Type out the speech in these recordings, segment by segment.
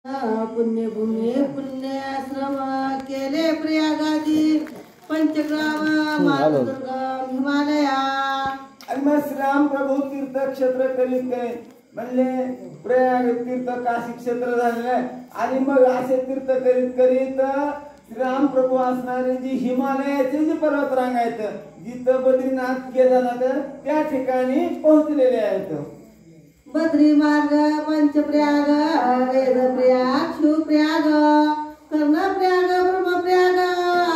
पुण्यभूमी पुण्याश्रम केले प्रयागादी पंचग्राम मालदुर्गम हिमालया आणि मग श्रीराम प्रभू तीर्थक्षेत्र करीत काय म्हणले प्रयाग तीर्थ काशी क्षेत्र झाले आणि मग असे तीर्थ करीत करीत श्रीराम प्रभू असणारे जी हिमालयाचे जे पर्वतरांग आहेत जिथं बद्रीनाथ केदारनाथ त्या ठिकाणी पोहोचलेले आहेत. बद्री मार्ग पंचप्रयाग वेदप्रयाग शिवप्रयाग कर्णप्रयाग ब्रह्मप्रयाग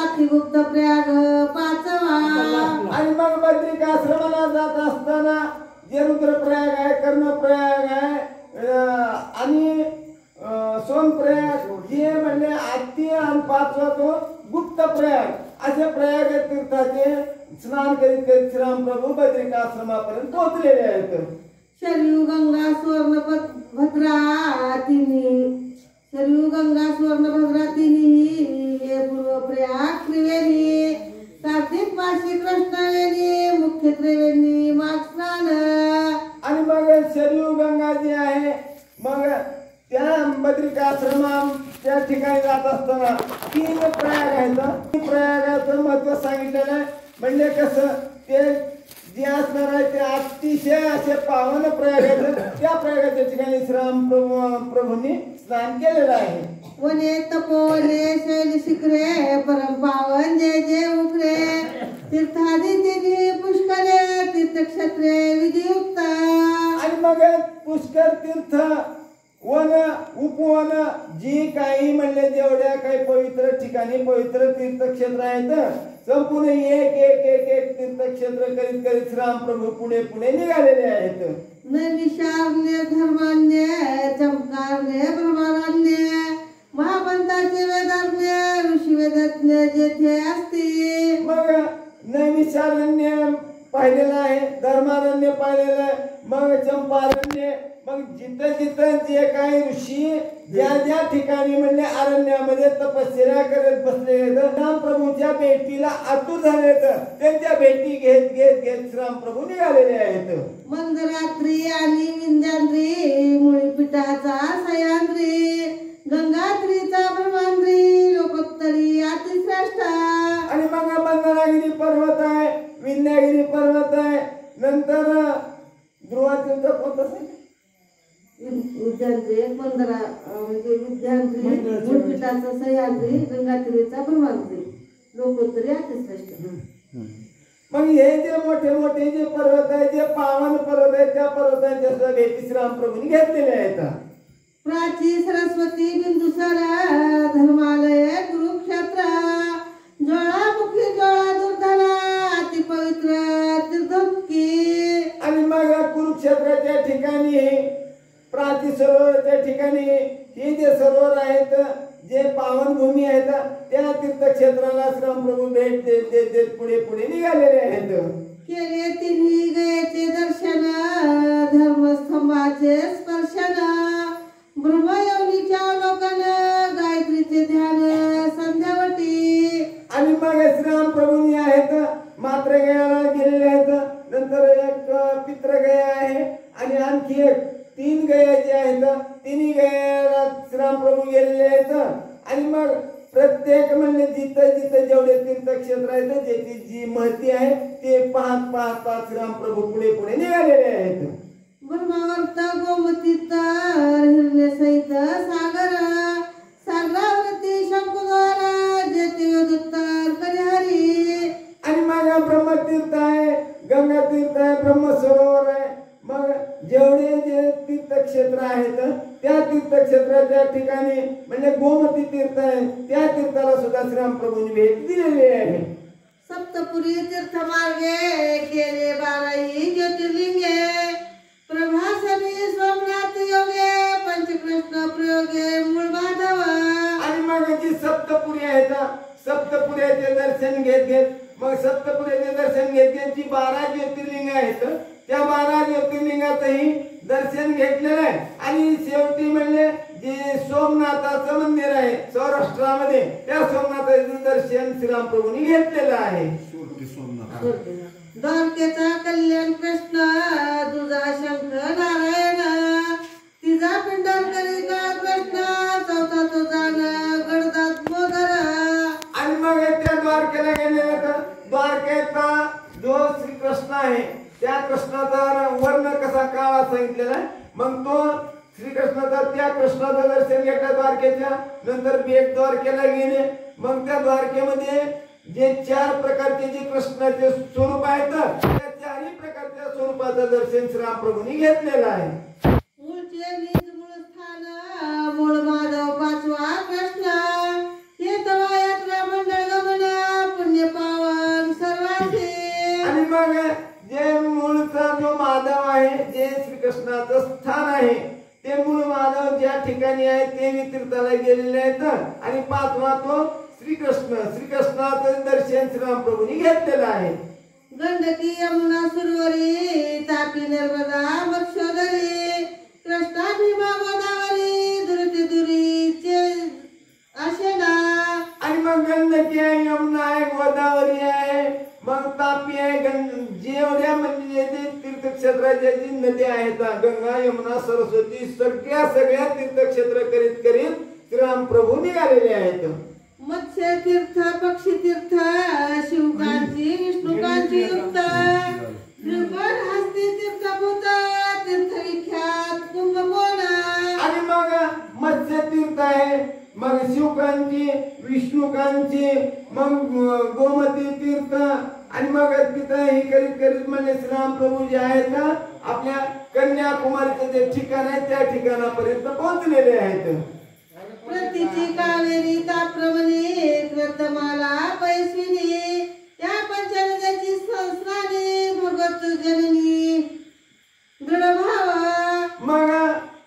अतिगुप्त प्रयाग पाचवा. आणि मग बद्रिकाश्रमाला जात असताना जे रुद्रप्रयाग आहे कर्णप्रयाग आहे आणि सोनप्रयाग जे म्हणजे अति आणि पाचवा तो गुप्त प्रयाग असे प्रयाग तीर्थाचे स्नान करीत करीत श्रीराम प्रभू बद्रिकाश्रमापर्यंत पोहोचलेले आहेत. शरयू गंगा स्वर्ण भद्रा तिन्ही शरयू गंगा स्वर्ण भद्रा तिन्ही हे पूर्व प्रयाग त्रिवेणी कार्तिक मासी कृष्णवेणी मुख्य त्रिवेणी माघ स्नान. आणि मग शरयू गंगा जी आहे मग त्या बद्रिकाश्रमा त्या ठिकाणी जात असताना तीन प्रयाग आहेत. प्रयागाचं महत्व सांगितलेलं आहे म्हणजे कसं ते जे असणार आहे ते अतिशय असे पावन प्रयाग आहेत. त्या प्रयागाच्या ठिकाणी श्रीराम प्रभूंनी स्नान केलेलं आहे. वने तपोवने शैल शिखरे परम पावन जय जय उखरे तीर्थादी तिन्ही पुष्करे तीर्थक्षेत्रे विधियुक्त. आणि मग पुष्कर तीर्थ वन उपवन जी काही म्हणले जेवढ्या काही पवित्र ठिकाणी पवित्र तीर्थक्षेत्र आहेत संपूर्ण एक एक एक एक तीर्थक्षेत्र करीत करीत श्रीराम प्रभू पुढे पुढे निघालेले आहेत. नैमिषारण्य धर्मान्य चमकारण्य ब्रह्मारण्य महापंथाचे वेदाज्ञ ऋषी वेदज्ञ जेथे असते. मग नैमिषारण्य पाहिलेलं आहे धर्मारण्य पाहिलेलं आहे मग चंपारण्य मग जिथं जिथं जे काही ऋषी ज्या ज्या ठिकाणी म्हणजे अरण्यामध्ये तपश्चर्या करत बसलेले राम प्रभूच्या भेटीला आतुर झाले त्यांच्या भेटी घेत घेत घेत श्रीराम प्रभू निघालेले आहेत. मंदरात्री आणि विंध्याद्री मुळीपीठाचा सह्याद्री गंगात्रीचा ब्रह्मांद्री लोकोत्तरी अतिश्रेष्ठ. आणि मग मंदरागिरी पर्वत आहे विंध्यागिरी पर्वत आहे नंतर ध्रुवातीर्थ कोणतं विद्याद्री मंदरा म्हणजे विद्याद्री मुळीपीठाचा सह्याद्री गंगात्रीचा ब्रह्मांद्री लोकोत्तरी अतिश्रेष्ठ. मग हे जे मोठे मोठे जे पर्वत आहे जे पावन पर्वत आहे त्या पर्वतांच्या सुद्धा भेटी श्रीराम प्रभूंनी घेतलेले आहेत. प्राची सरस्वती बिंदुसर धर्मालय कुरुक्षेत्र ज्वाळामुखी ज्वाळा दुर्धरा अति पवित्र तीर्थमुखी. आणि मग कुरुक्षेत्राच्या ठिकाणी प्राची सरोवराच्या ठिकाणी हे जे सरोवर आहेत जे पावन भूमी आहेत त्या तीर्थक्षेत्राला श्रीराम प्रभू भेट देत देत देत पुढे पुढे निघालेले आहेत. केले तिन्ही गयेचे दर्शन धर्मस्तंभाचे स्पर्शन ब्रह्मयोनीच्या अवलोकन गायत्रीचे ध्यान संध्यावटी. आणि मग श्रीराम प्रभूंनी आहेत मात्र गयाला गेलेले आहेत नंतर एक पित्र गया आहे आणि आणखी एक तीन गया जे आहेत तिन्ही गयाला श्रीराम प्रभू गेलेले आहेत. आणि मग प्रत्येक म्हणजे जिथं जिथं जेवढे तीर्थक्षेत्र आहेत ज्याची जी महती आहे ते पाहत पाहत पाहत श्रीराम प्रभू पुढे पुढे निघालेले आहेत. ब्रह्मावर्त गोमतीत हिरण्य सहित सागर सागरावरती शंकुद्वार जेतीयोदुत्तर करिहरी. आणि मग ब्रह्मतीर्थ आहे गंगातीर्थ आहे ब्रह्मसरोवर आहे मग जेवढे जे तीर्थक्षेत्र आहेत त्या तीर्थक्षेत्राच्या ठिकाणी म्हणजे गोमती तीर्थ आहे त्या तीर्थाला सुद्धा श्रीराम प्रभूंनी भेट दिलेली आहे. सप्तपुरी तीर्थमार्गे केले 12 ज्योतिर्लिंगे प्रभासनी सोमनाथ योगे पंचकृष्ण प्रयोगे मूळ माधव. आणि मग जी सप्तपुरी आहेत सप्तपुऱ्याचे दर्शन घेत घेत मग सप्तपुऱ्याचे दर्शन घेत घेत जी 12 ज्योतिर्लिंग आहेत त्या 12 ज्योतिर्लिंगातही दर्शन घेतलेलं आहे. आणि शेवटी म्हणले जे सोमनाथाचं मंदिर आहे सौराष्ट्रामध्ये त्या सोमनाथाचं दर्शन श्रीराम प्रभूंनी घेतलेलं आहे. द्वारकेचा कल्याण कृष्ण तुझा शंकर नारायण तिचा पिंडर करी का कृष्ण आहे त्या कृष्णाचा वर्ण कसा काळा सांगितलेला आहे. मग तो श्रीकृष्णाचा त्या कृष्णाचं दर्शन घेतलं द्वारकेच्या नंतर बेट द्वारकेला गेले. मग त्या द्वारकेमध्ये जे 4 प्रकारचे जे कृष्णाचे स्वरूप आहेत त्या 4ही प्रकारच्या स्वरूपाचं दर्शन श्रीरामप्रभूंनी घेतलेलं आहे. मूळचे निज मूळ स्थान मूळ माधव पाचवा कृष्ण हे तवा यात्रा मंडळ गमन पुण्य पावन सर्वांचे. आणि मग जे मूळचा जो माधव आहे जे श्रीकृष्णाचं स्थान आहे ते मूळ माधव ज्या ठिकाणी आहे ते तीर्थाला गेलेले आहेत. आणि 5वा तो श्रीकृष्णाचं दर्शन श्रीरामप्रभूंनी घेतलेलं आहे. गंडकी यमुना सुरवरी तापी नर्मदा मत्स्योदरी कृष्णा भीमा गोदावरी दुरती दुरीचे आशेना. आणि मग गंडकी आहे यमुना आहे गोदावरी आहे मग तापी आहे जेवढ्या म्हणजे जे तीर्थक्षेत्राच्या जी नद्या आहेत गंगा यमुना सरस्वती सगळ्या तीर्थक्षेत्र करीत श्रीरामप्रभू निघालेले आहेत. मत्स्य तीर्थ पक्षी तीर्थ शिवकांची विष्णुकांची युक्त त्रिपुर हस्ती तीर्थभूत तीर्थ विख्यात कुंभकोण. आणि मग मत्स्य तीर्थ आहे मग शिवकांची विष्णुकांची मग गोमती तीर्थ. आणि मग तिथं हे करीत म्हणजे श्रीरामप्रभू जे आहेत आपल्या कन्याकुमारीचं जे ठिकाण आहे त्या ठिकाणापर्यंत पोहोचलेले आहेत. प्रतीची कावेरी ताप्रमणी कृतमाला पैस्विनी या पंचनद्याची संस्नानी भगवत जननी दृढभावा. मग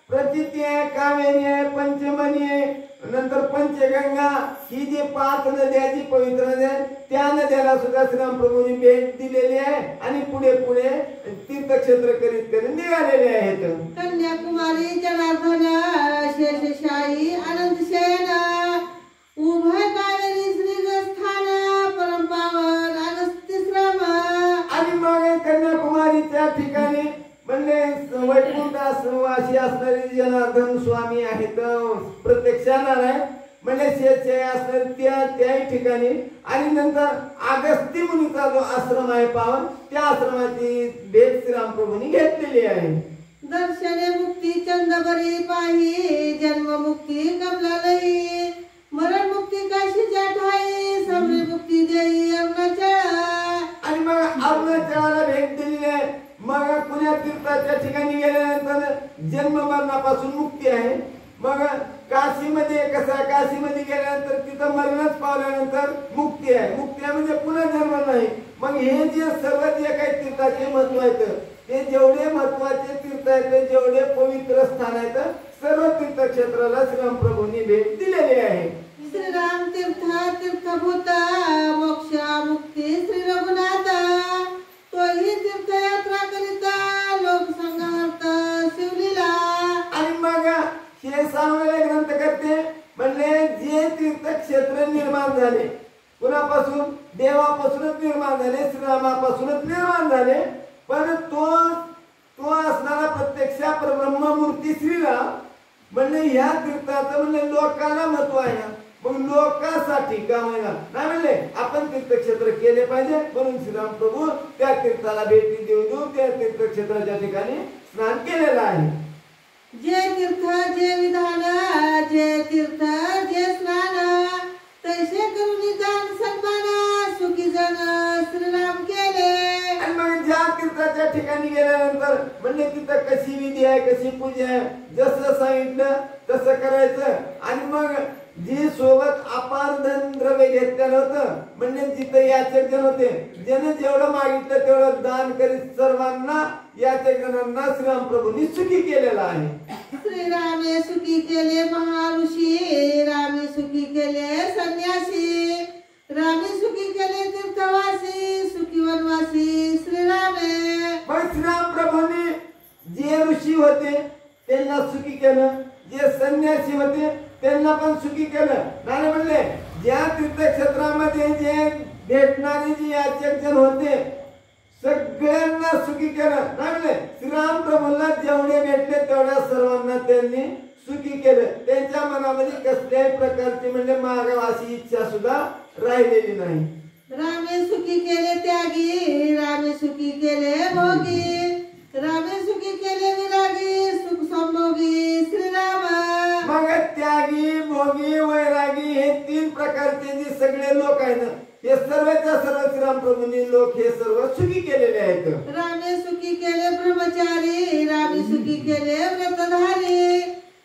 प्रतीती आहे कावेरी आहे पंचमणी आहे नंतर पंचगंगा ही जी 5 नद्याची पवित्र नद्या त्या नद्याला सुद्धा श्रीरामप्रभूंनी भेट दिलेली आहे. आणि पुढे तीर्थक्षेत्र करीत निघालेले आहेत. कन्याकुमारी जनार्दन शेषशाही अनंत शयन उभय कावेरी श्रीस्थान परम पावन अगस्त्यश्रम. आणि मग कन्याकुमारीच्या ठिकाणी म्हणजे वैकुंठवासी असणारे जनार्दन स्वामी आहेत प्रत्यक्ष नारायण म्हणजे शेषशाही असणारे त्याही ठिकाणी. आणि नंतर अगस्त्य मुनीचा जो आश्रम आहे पावन त्या आश्रमाची भेट श्रीरामप्रभूंनी घेतलेली आहे. दर्शने मुक्ती चंदबरी पाही जन्म मुक्ती कमलालयी मरण मुक्ती काशीच्या ठाई समरी मुक्ती देई अरुणाचळ. आणि मग अरुणाचळाला भेट दिलेली आहे. मग पुण्या तीर्थाच्या ठिकाणी गेल्यानंतर जन्म मरणापासून मुक्ती आहे. मग काशीमध्ये कसं काशीमध्ये गेल्यानंतर तिथं मरणच पावल्यानंतर मुक्ती आहे. मुक्ती आहे म्हणजे पुन्हा जन्म नाही. मग हे जे सर्व जे काही तीर्थाचे महत्व आहेत ते जेवढे महत्वाचे तीर्थ आहेत जेवढे पवित्र स्थान आहेत सर्व तीर्थक्षेत्राला श्रीरामप्रभूंनी भेट दिलेली आहे. श्रीराम तीर्थ तीर्थभूत मोक्ष मुक्ती श्री रघुनाथ तोही तीर्थयात्रा करिता लोक संघार्थ शिवलीला. आणि मग हे सांगणारे ग्रंथ करते म्हणजे जे तीर्थक्षेत्र निर्माण झाले कुणापासून देवापासूनच निर्माण झाले श्रीरामापासूनच निर्माण झाले. पण तो असणारा प्रत्यक्ष परब्रह्ममूर्ती श्रीराम म्हणजे ह्या तीर्थाचं म्हणजे लोकांना महत्व आहे. मग लोकांसाठी का म्हणा नाही म्हणले आपण तीर्थक्षेत्र केले पाहिजे म्हणून श्रीरामप्रभू त्या तीर्थाला भेटी देऊन त्या तीर्थक्षेत्राच्या ठिकाणी स्नान केलेलं आहे. जे तीर्थ जे विधान जे तीर्थ जे स्नान तैसे करुणी दान सन्मान सुखी जन श्रीराम केले. आणि मग ज्या तीर्थाच्या ठिकाणी गेल्यानंतर म्हणजे तिथं कशी विधी आहे कशी पूजा आहे जसं सांगितलं तसं करायचं. आणि मग जी सोबत अपार धन द्रव्य घेतलेलं होतं म्हणजे जिथं याचक जन होते ज्याने जेवढं मागितलं तेवढं दान करीत सर्वांना याचक जनांना श्रीरामप्रभूंनी सुखी केलेला आहे. श्रीरामे सुखी केले महाऋषी रामी सुखी केले संन्यासी रामी सुखी केले तीर्थवासी सुखी वनवासी श्रीरामे. मग श्रीरामप्रभूंनी जे ऋषी होते त्यांना सुखी केलं जे संन्यासी होते त्यांना पण सुखी केलं. नाही म्हणले ज्या तीर्थक्षेत्रामध्ये जे भेटणारे जे याचक जन होते सगळ्यांना सुखी केलं. नाही म्हणले श्रीरामप्रभूंना जेवढे भेटले तेवढ्या सर्वांना त्यांनी सुखी केलं. त्यांच्या मनामध्ये कसल्याही प्रकारची म्हणजे मागावाची इच्छा सुद्धा राहिलेली नाही. रामे सुखी केले त्यागी, रामे सुखी केले भोगी, रामे सुखी केले विरागी, सुख संभोगी श्रीराम. मग त्यागी, भोगी, वैरागी हे तीन प्रकारचे जे सगळे लोक आहेत हे सर्वच्या सर्व श्रीरामप्रभूंनी लोक हे सर्व सुखी केलेले आहेत. रामे सुखी केले ब्रह्मचारी, रामे सुखी केले व्रतधारी,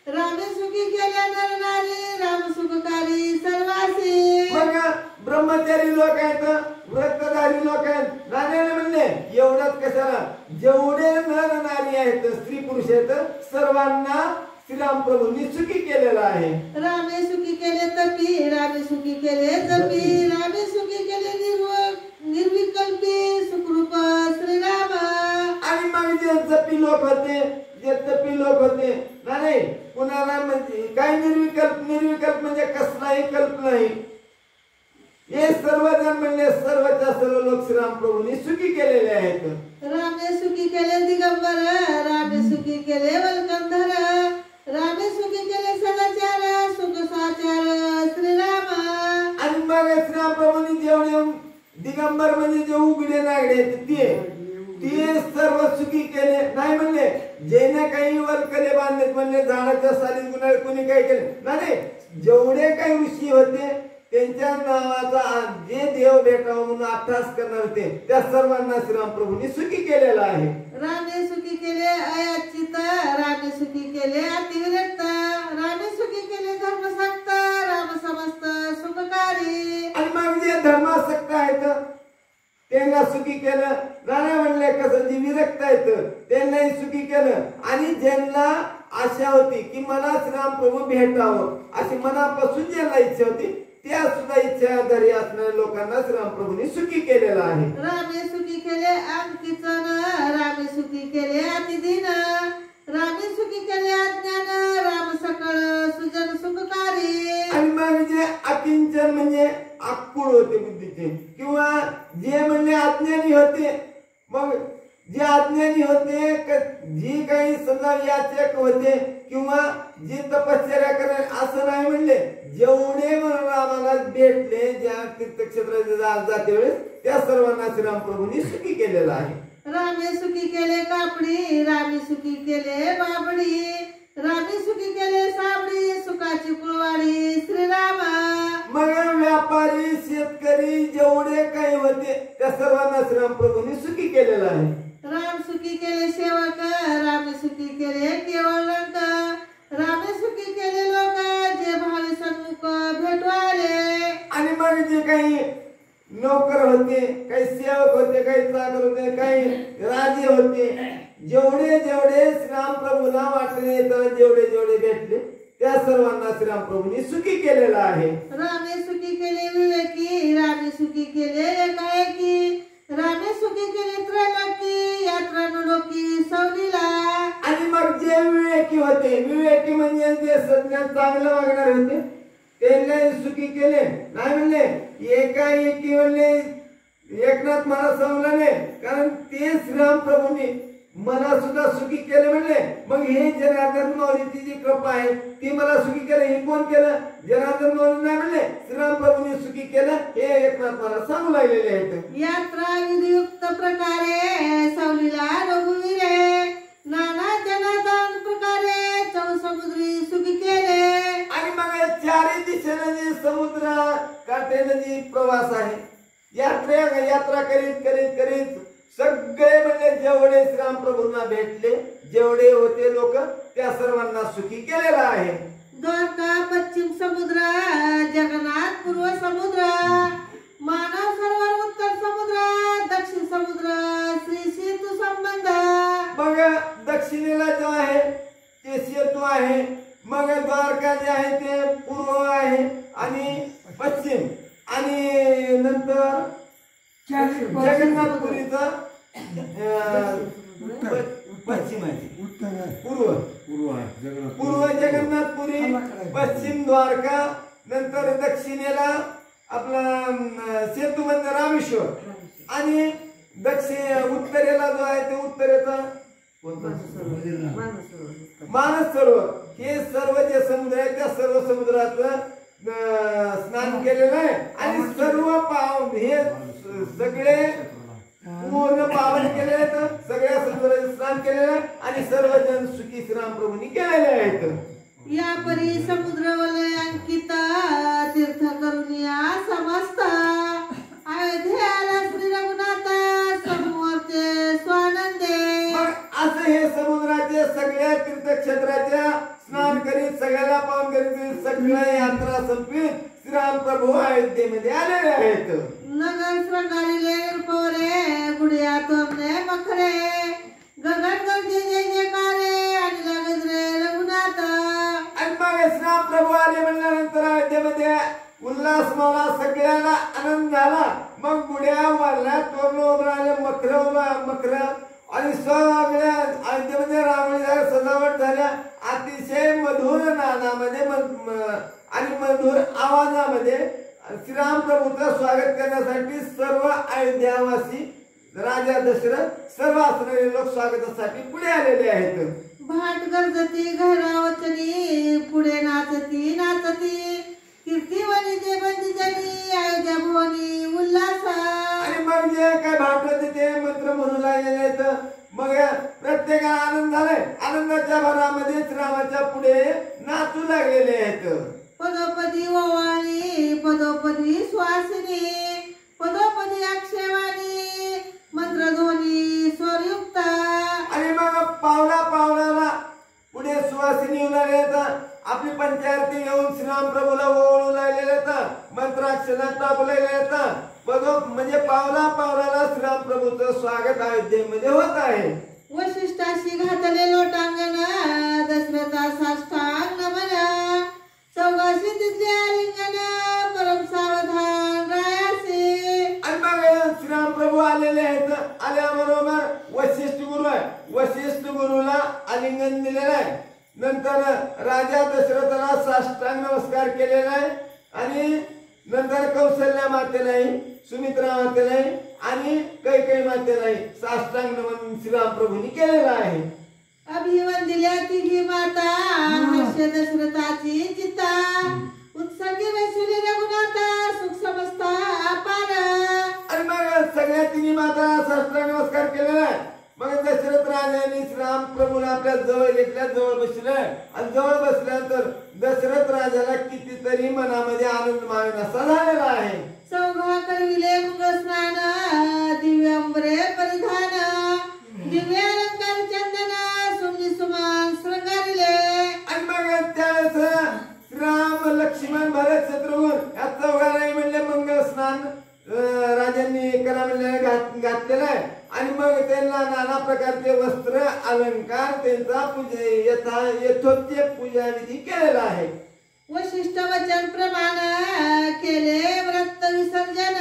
रामे सुखी केले नरनारी, राम सुखकारी सर्वासी. मग ब्रह्मचारी लोक आहेत, व्रतधारी लोक आहेत. राजाने म्हणले एवढंच कशाला, जेवढे नर नारी आहेत स्त्री पुरुष आहेत सर्वांना श्रीरामप्रभूंनी सुखी केलेला आहे. रामे सुखी केले तपी, रामे सुखी केले जपी, रामे सुखी केले निर्विकल्पी सुखरूप श्रीराम. आणि मग जे जपी लोक होते, जे तपी लोक होते, नाही कुणाला म्हणजे काय निर्विकल्प म्हणजे कसलाही कल्प नाही, हे सर्वजण म्हणजे सर्वच्या सर्व लोक श्रीरामप्रभूंनी सुखी केलेले आहेत. रामे सुखी केले दिगंबर, रामे सुखी केले वल्कंधर, रामे सुखी केले सदाचार सुख साचार श्रीराम. आणि मग श्रीरामप्रभूंनी जेवढे दिगंबर म्हणजे जे उघडे नागडे ते सर्व सुखी केले. नाही म्हणले जेने काही वल्कले बांधलेत म्हणले झाडाच्या सालीत गुन्हा कोणी काही केले नाही, जेवढे काही ऋषी होते त्यांच्या नावाचा जे देव भेटावं म्हणून अभ्यास करणार होते त्या सर्वांना श्रीरामप्रभूंनी सुखी केलेला आहे. रामे सुखी केले अयाचित, रामे सुखी केले अतिविरक्त, रामे सुखी केले धर्मसक्त, राम समस्त सुखकारी. आणि मग जे धर्मासक्त आहेत त्यांना सुखी केलं. राणे म्हणले कसं जे विरक्त आहेत त्यांनाही सुखी केलं. आणि ज्यांना आशा होती की मला श्रीरामप्रभू भेटावं अशी मनापासून ज्यांना इच्छा होती त्या सुद्धा इच्छाधारी असणाऱ्या लोकांना श्रीरामप्रभूंनी सुखी केलेला आहे. रामे सुखी केले अंकिचन, रामे सुखी केले अतिदीन, रामे सुखी केले अज्ञान, राम सकळ सुजन सुखकारी. आणि मग जे अकिंचन म्हणजे आकुळ होते बुद्धीचे किंवा जे म्हणजे अज्ञानी होते, मग जे अज्ञानी होते जी काही समजा याचक होते किंवा जी तपश्चर्या करणे असं नाही म्हणले, जेवढे आम्हाला भेटले ज्या तीर्थक्षेत्रात जाते वेळेस त्या सर्वांना श्रीरामप्रभूंनी सुखी केलेला आहे. रामे सुखी केले कापडी, रामे सुखी केले बाबडी, रामे सुखी केले साबडी, सुखाची कुळवाडी श्रीराम. मग व्यापारी शेतकरी जेवढे काही होते त्या सर्वांना श्रीरामप्रभूंनी सुखी केलेला आहे. राम सुखी केले सेवक, रामे सुखी केले केवळ रंग, रामे सुखी केले लोक जे भावी सन्मुख भेटवाले. आणि मग जे काही नोकर होते, काही सेवक होते, काही चाकर होते, काही राजे होते, जेवढे जेवढे श्रीरामप्रभूला वाटले जेवढे जेवढे भेटले त्या सर्वांना श्रीरामप्रभूंनी सुखी केलेला आहे. रामे सुखी केले विवेकी, रामे सुखी केले एकाएकी, रामे सुखी केले त्रैलोकी, यात्रा लोकी सवलीला. आणि मग जे विवेकी होते, विवेकी म्हणजे जे सज्ञान चांगलं वागणार होते त्यांना सुखी केले. नाही म्हणले एकाएकी म्हणले एकनाथ मला समजलं नाही, कारण ते श्रीरामप्रभूंनी मला सुद्धा सुखी केले म्हणले. मग हे जनार्दन माऊलीची जी कृपा आहे ती मला सुखी केलं, हे कोण केलं? जनार्दन माऊली नाही म्हणले, श्रीरामप्रभूंनी सुखी केलं हे एकनाथ मला सांगू लागलेले आहेत. यात्रा विधियुक्त प्रकारे सवलीला रघुवीरे, नाना जनार्दन प्रकारे चौसमुद्री सुखी केले. आणि मग चारही दिशेने जे समुद्र काठेने जी प्रवास आहे यात्रा करीत करीत करीत सगळे म्हणजे जेवढे श्रीरामप्रभूंना भेटले जेवढे होते लोक त्या सर्वांना सुखी केलेला आहे. द्वारका पश्चिम समुद्र, जगन्नाथ पूर्व समुद्र, मानव सरोवर उत्तर समुद्र, दक्षिण समुद्र श्री सेतू संबंध. मग दक्षिणेला जो आहे ते सेतू आहे, मग द्वारका जे आहे ते पूर्व आहे आणि पश्चिम, आणि नंतर जगन्नाथपुरीचा पश्चिम आहे, पूर्व जगन्नाथपुरी, पश्चिम द्वारका, नंतर दक्षिणेला आपला सेतू म्हणजे रामेश्वर, आणि उत्तरेला जो आहे ते उत्तरेचा मानस सरोवर. हे सर्व जे समुद्र आहे त्या सर्व समुद्राचं स्नान केलेलं आहे. आणि आणि सर्व हे सगळे पूर्ण पावन केले आहेत, सगळ्या समुद्राचे स्नान केलेले आहे आणि सर्वजण सुखी श्रीरामप्रभूंनी केलेले आहेत. या परी समुद्र वलय अंकित तीर्थ करुनिया समस्त अयोध्याला श्री रघुनाथ समूर्ते स्वानंदे. असं हे समुद्राचे सगळ्या तीर्थक्षेत्राच्या स्नान करीत सगळ्याला पावन करीत सगळ्या यात्रा संपवीत श्रीराम प्रभू अयोध्येमध्ये आलेले आहेत. नगर श्रंगारीले पोरे गुडिया तोमने मखरे गगन गर्दी जय जयकारे आणि गजरे रघुनाथ. आणि मग श्रीराम प्रभू आले म्हणल्यानंतर अयोध्येमध्ये उल्हास मला सगळ्याला आनंद झाला. मग गुड्या वाढल्या, तोरण उभारले, मकर आणि सगळ्या अयोध्येमध्ये रांगोळी झाल्या, सजावट झाल्या. अतिशय मधुर नादामध्ये आणि मधुर आवाजामध्ये श्रीराम प्रभूचं स्वागत करण्यासाठी सर्व अयोध्यावासी राजा दशरथ सर्व असणारे लोक स्वागतासाठी पुढे आलेले आहेत. भाट गरजती घरावचनी पुढे नाचती नाचती कीर्तिवनी जे बंदिजनी अयोध्या भुवनी उल्हास. आणि मग जे काय भाट होते ते मंत्र म्हणू लागलेले आहेत. मग प्रत्येकाला आनंद झालाय. आनंदाच्या भरामध्ये श्रीरामाच्या पुढे नाचू लागलेले आहेत. पदोपदी ओवाळणी पदोपदी श्वासिनी पदोपदी अक्षयवाणी मंत्रध्वनी स्वरयुक्त. आणि मग पावला पुढे सुवासिनी येऊन आले आहेत. आपली पंचायती येऊन श्रीराम प्रभूला ओवाळू लागलेले आहेत. मंत्राक्षरात टाकू लागलेले आहेत. म्हणजे पावलाला श्रीराम प्रभूचं स्वागत अयोध्येमध्ये होत आहे. वशिष्ठाशी घातले लोटांगण दशरथा साष्टांग नमन चौघाशी तिथले आलिंगन परम सावधान रायासी. आणि मग श्रीराम प्रभू आलेले आहेत. आल्याबरोबर वशिष्ठ गुरु आहे. वशिष्ठ गुरुला आलिंगन दिलेलं आहे. नंतर राजा दशरथाला साष्टांग नमस्कार केलेला आहे. आणि नंतर कौशल्या मातेलाही, सुमित्रा मातेलाही आणि कैकेयी मातेलाही साष्टांग नमन श्रीराम प्रभूंनी केलेला आहे. अभिवंदिल्या तिघी माता हर्ष दशरथाची चित्ता उत्संगी वैसुली रघुनाथा सुख समजता अपार. आणि मग सगळ्या तिन्ही माता साष्टांग नमस्कार केलेला आहे. मग दशरथ राजाने श्रीराम प्रभूला आपल्या जवळ घेतल्या, जवळ बसले आणि जवळ बसल्यानंतर दशरथ राजाला कितीतरी मनामध्ये आनंद मावेन असा झालेला आहे. चौघा करविले मुग स्नान दिव्य अंबरे परिधान दिव्य अलंकार चंदन सुमनी सुमन श्रृंगारिले. आणि मग त्यावेळेस राम लक्ष्मण भरत शत्रुघ्न या चौघालाही म्हणले मंगल स्नान राजांनी करा म्हणले घातलेलं आहे. आणि मग त्यांना नाना प्रकारचे वस्त्र अलंकार त्यांचा यथोचित पूजा विधी केलेला आहे. वशिष्ठ वचन प्रमाण केले व्रत विसर्जन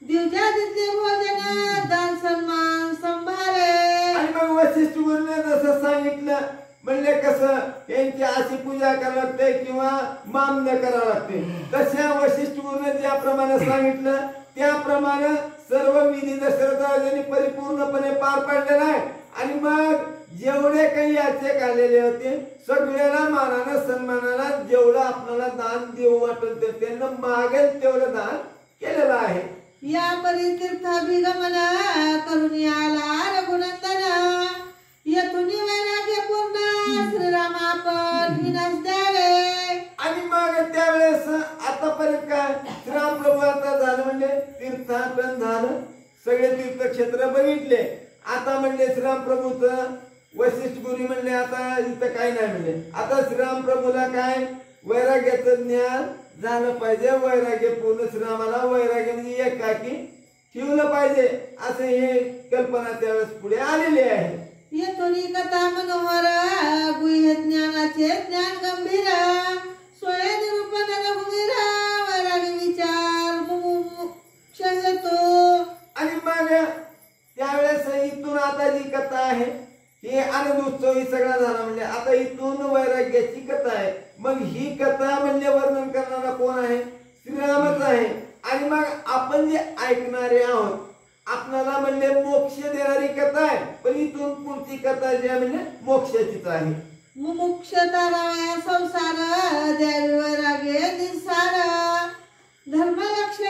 दिवजा दिले भोजन दान सन्मान संभारे. आणि मग वशिष्ठ गुरुने जसं सांगितलं म्हणले कसं यांची अशी पूजा करावी लागते किंवा मामन करावं लागते. तशा वशिष्ठ गुरुने ज्याप्रमाणे सांगितलं त्याप्रमाणे सर्व विधी दशरथ राजांनी परिपूर्णपणे पार पाडलेला आहे. आणि मग जेवढे काही याचक आलेले होते सगळ्याला मानानं सन्मानाला जेवढं आपल्याला दान देऊ वाटत त्यांना मागेल तेवढं दान केलेलं आहे. या परी तीर्थाभिगमन करून आला रघुनंदन येथुनी वैराग्य पूर्ण श्रीराम आपण विनाश द्यावे. आणि मग त्यावेळेस आतापर्यंत काय श्रीराम प्रभू आता झालं म्हणजे तीर्थाटन झालं, सगळे तीर्थक्षेत्र बघितले. आता म्हणले श्रीराम प्रभूचं वशिष्ठ गुरु म्हणले आता इथं काही नाही म्हणले. आता श्रीराम प्रभूला काय वैराग्याचं ज्ञान झालं पाहिजे. वैराग्य पूर्ण श्रीरामाला वैराग्य म्हणजे एकाकी ठेवलं पाहिजे असं हे कल्पना त्यावेळेस पुढे आलेली आहे. येथुनी कथा मनोहर गुह्य ज्ञानाचे ज्ञान गंभीर सोळे निरूपण रघुवीर वैराग्य विचार मुमुक्ष हेतू. आणि मग त्यावेळेस इथून आता जी कथा आहे ही आनंद उत्सव ही सगळा झाला म्हणजे आता इथून वैराग्याची कथा आहे. मग ही कथा म्हणजे वर्णन करणारा कोण आहे? श्रीरामच आहे. आणि मग आपण जे ऐकणारे आहोत आपल्याला म्हणजे मोक्ष देणारी कथा आहे. पण इथून पुढची कथा जी आहे म्हणजे मोक्षाचीच आहे. मुमुक्ष तारावया संसार द्यावी वैराग्य निसार धर्म लक्ष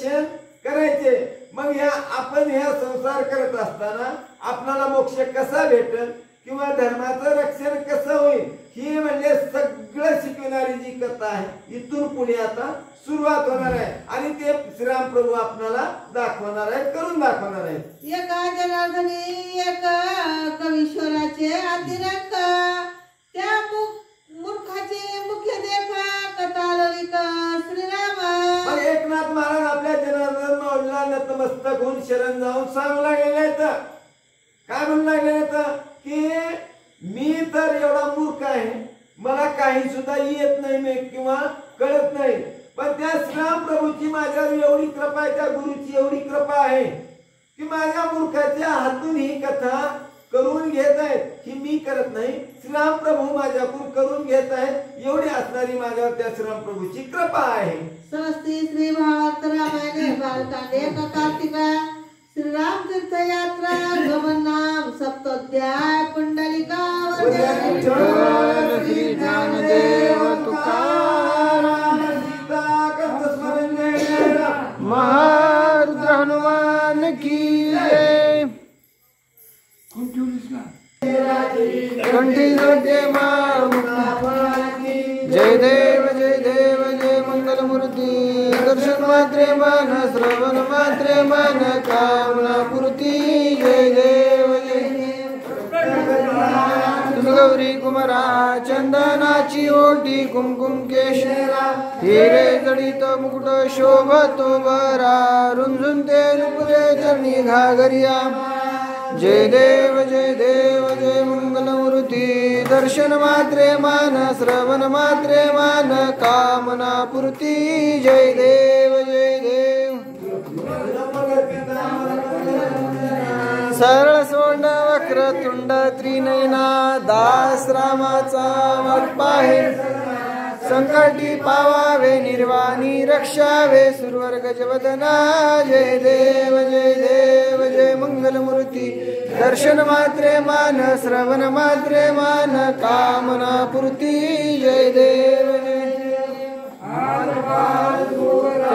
रक्षण करायचे. मग ह्या आपण ह्या संसार करत असताना आपल्याला मोक्ष कसा भेटेल किंवा धर्माचं रक्षण कसं होईल ही म्हणजे सगळं शिकवणारी जी कथा आहे. इथून पुढे आता सुरुवात होणार आहे आणि ते श्रीराम प्रभू आपल्याला दाखवणार आहेत, करून दाखवणार आहेत. एका जनार्दनी एक कवीश्वराचे अतिरंग त्या मूर्खाचे मुख्य देखा कथा ललित श्रीराम. मग एकनाथ महाराज आपल्या जनार्दन माऊलीला नतमस्तक होऊन शरण जाऊन सांगला गेले तर काय म्हणू लागले तर की मी तर एवढा मूर्ख आहे, मला काही सुद्धा येत नाही किंवा कळत नाही, पण त्या श्रीराम प्रभूची माझ्यावर एवढी कृपा आहे, त्या गुरुची एवढी कृपा आहे की माझ्या मूर्खाच्या हातून ही कथा करून घेत आहेत. ही मी करत नाही, श्रीराम प्रभू माझ्याकडून करून घेत आहेत. एवढी असणारी माझ्यावर त्या श्रीराम प्रभूची कृपा आहे. स्वस्ती श्री भावार्थ रामायणे बालकांडे कार्तिका श्रीराम तीर्थ यात्रा गमन नाम सप्तोध्याय पुंडलिका ज्ञानदेव तुकाराम महारुद्र हनुमान की जय. कंठी जोडते जय देव जय मंगलमूर्ती. दर्शन मात्रे मान श्रवण मात्रे मान कामना पूर्ती. जय देव गौरी कुमारा चंदनाची ओटी कुमकुम केशरा हिरे जडित मुकुट शोभतो बरा रुंझुनते रुपरे चरणी घागरिया. जय देव जय मंगलमूर्ती. दर्शन मात्रे मान श्रवण मात्रे मान कामना पूर्ती. जय देव सरळ सोंड वक्र तुंड त्रिनयना दास रामाचा वाट पाहे. संकटी पावावे निर्वाणी रक्षावे सुरवर गजवदना. जय देव जय मंगलमूर्ती. दर्शन मात्रे मान श्रवण मात्रे मान कामना पूर्ती. जय देव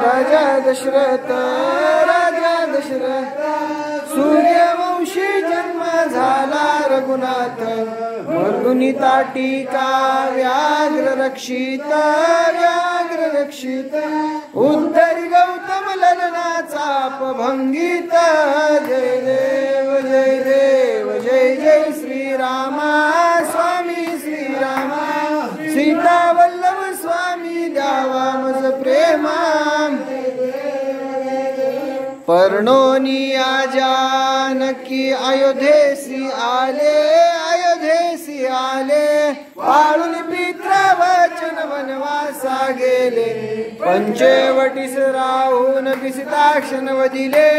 राजा दशरथ सूर्यवंशी जन्म झाला रघुनाथ. वर्गुनी ताटिका व्याघ्र रक्षित उद्धरी गौतम ललनाचा अपभंगित. जय देव जय श्रीरामा स्वामी श्रीरामा. सीता वल्लभ स्वामी द्यावा मज प्रेमा. पर्णोनिया जानकी अयोध्येसी आले पाळून पितृवचन वनवासा गेले. पंचवटीस राहून पिसिताक्षण वदिले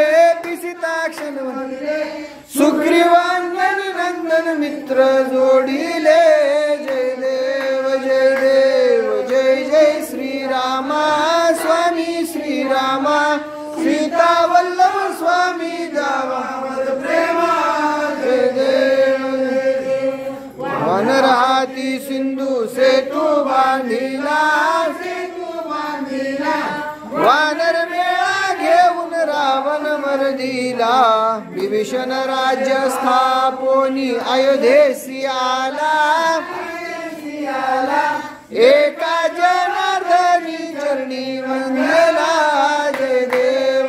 सुग्रीवांजनी नंदन मित्र जोडिले. जय देव जय श्रीरामा स्वामी श्रीरामा. सीता वल्लभ स्वामी द्यावा प्रेमा. जय देव वानर हाती सिंधू सेतू बांधिला वानर मेळा घेऊन रावण मर्दिला. विभीषण राज्य स्थापोनी अयोध्येसी आला. एका जनार्दनी चरणी वंदला. जय देव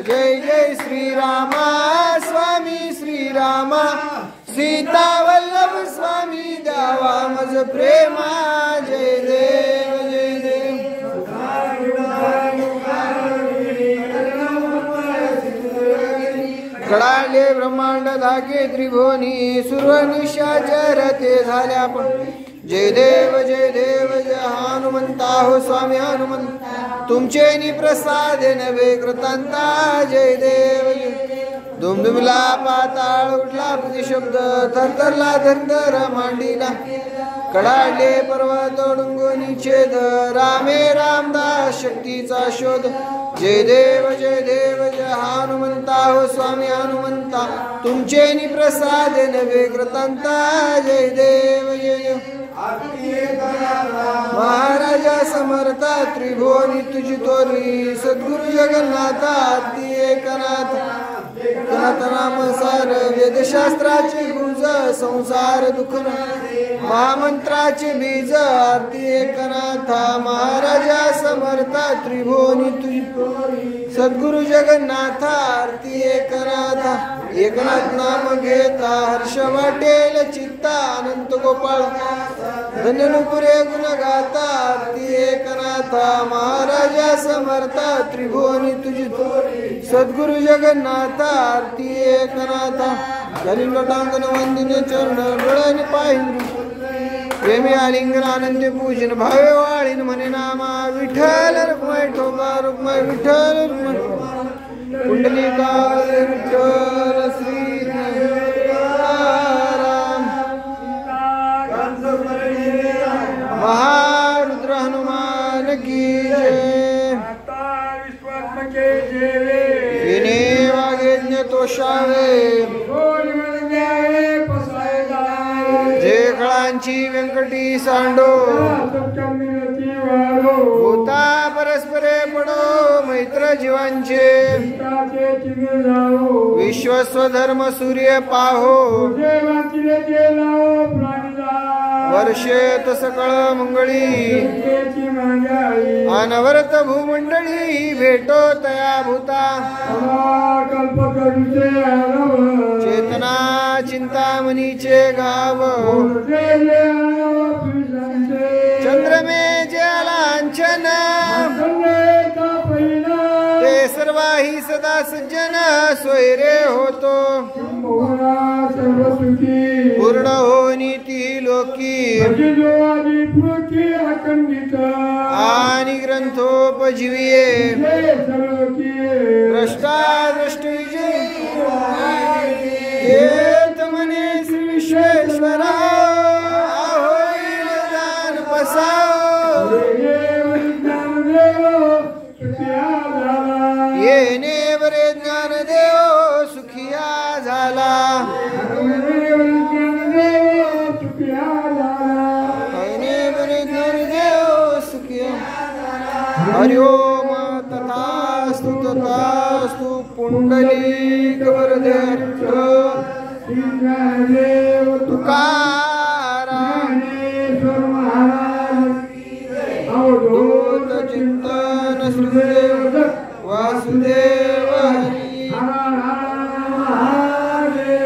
जय श्रीरामा स्वामी श्रीरामा. सीता वल्लभ स्वामी द्यावा मज प्रेमा. जय देव कडाले ब्रह्मांड धागे त्रिभुवनी सुरवनिशाचर ते झाल्या पण. जय देव जय हनुमंता हो स्वामी हनुमंत. तुमचे प्रसाद नवे कृतांता. जय देव दुमदुमला पाताळ उठला प्रतिशब्द थरथरला धरधर मांडीला. कडाले पर्वत डोंगोनी छेद रामे रामदास शक्तीचा शोध. जय देव जय हनुमंता हो स्वामी हनुमंता तुमचे निप्रसाद नवे कृतांता जय देव महाराजा समर्था त्रिभुवनी तुझी तोरी सद्गुरु जगन्नाथा आरती एकनाथ एकनाथ नाम सार वेदशास्त्राचे गुंज संसार दुखन महामंत्राचे बीज आरती एकनाथा महाराजा समर्था त्रिभुवनी तुझी सद्गुरु जगन्नाथा आरती एकनाथा एकनाथ नाम घेता हर्ष वाटेल चित्ता अनंत गोपाळ धन्यनुपुरे गुण गाता आरती एकनाथा महाराजा समर्था त्रिभुवनी तुझी सद्गुरु जगन्नाथा आरती एकनाथा कलिंग लोटांगण वंदिने चरण डोळ्याने पाहिजे प्रेमी आलिंगन आनंदे पूजन भावे वाळीन म्हणे नामा विठ्ठल रुक्माई ठोबा रुक्माई विठ्ठल रुक्माई कुंडलिका विठ्ठल श्री राम महारुद्र हनुमान की जय विने वागेज्ञ तोषावे जे कळांची व्यंकटी सांडो भूता परस्परे पडो मैत्र जीवांचे विश्वस्वधर्म सूर्य पाहो वर्षेत सकळ मंगळी अनवरत भूमंडळी भेटो तया भूता चेतना चिंतामणीचे गाव चंद्रमे लांछन ते सर्वाही सदा सज्जन सोयरे होतो पूर्ण होनी ती लोकी आणि ग्रंथोपजीविये द्रष्टा दृष्ट विजय म्हणे श्री विश्वेश्वरा होईल दान पसाव येणे बरे ज्ञान देव सुखिया झाला येणे बरे ज्ञान देव सुखिया हरि ओम तथास्तु तथास्तु पुंडलिक वरदे तुकाराम अवधूत चिंतन श्रीदेव वासुदेव हरी